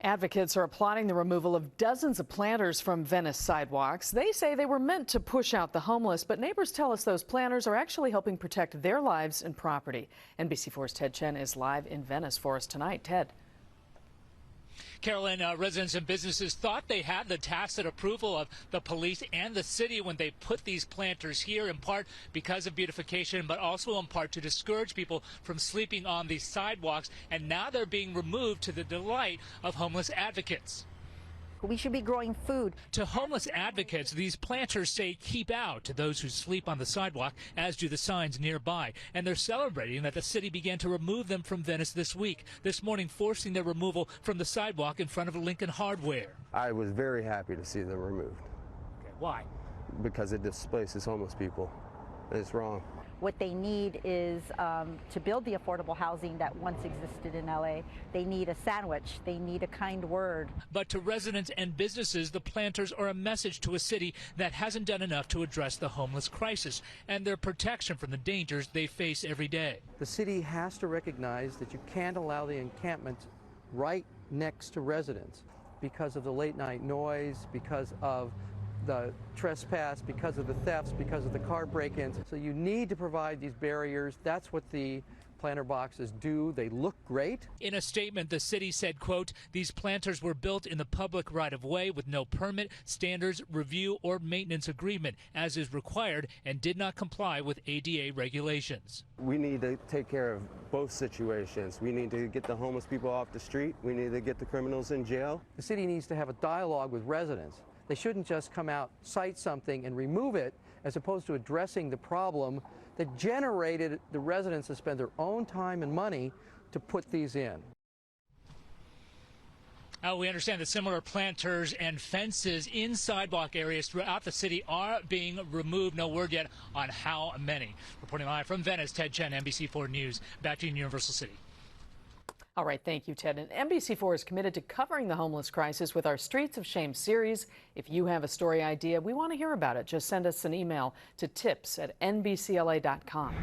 Advocates are applauding the removal of dozens of planters from Venice sidewalks. They say they were meant to push out the homeless, but neighbors tell us those planters are actually helping protect their lives and property. NBC4's Ted Chen is live in Venice for us tonight. Ted. Carolyn, residents and businesses thought they had the tacit approval of the police and the city when they put these planters here, in part because of beautification, but also in part to discourage people from sleeping on these sidewalks. And now they're being removed to the delight of homeless advocates. We should be growing food. To homeless advocates, these planters say keep out to those who sleep on the sidewalk, as do the signs nearby. And they're celebrating that the city began to remove them from Venice this week, this morning forcing their removal from the sidewalk in front of Lincoln Hardware. I was very happy to see them removed. Okay, why? Because it displaces homeless people. It's wrong. What they need is to build the affordable housing that once existed in LA. They need a sandwich. They need a kind word. But to residents and businesses, the planters are a message to a city that hasn't done enough to address the homeless crisis and their protection from the dangers they face every day. The city has to recognize that you can't allow the encampments right next to residents because of the late night noise, because of the trespass, because of the thefts, because of the car break-ins. So you need to provide these barriers. That's what the planter boxes do. They look great. In a statement, the city said, quote, these planters were built in the public right-of-way with no permit, standards, review, or maintenance agreement, as is required, and did not comply with ADA regulations. We need to take care of both situations. We need to get the homeless people off the street. We need to get the criminals in jail. The city needs to have a dialogue with residents. They shouldn't just come out, cite something, and remove it, as opposed to addressing the problem that generated the residents to spend their own time and money to put these in. We understand that similar planters and fences in sidewalk areas throughout the city are being removed. No word yet on how many. Reporting live from Venice, Ted Chen, NBC4 News. Back to you in Universal City. All right, thank you, Ted. And NBC4 is committed to covering the homeless crisis with our Streets of Shame series. If you have a story idea, we want to hear about it. Just send us an email to tips@nbcla.com.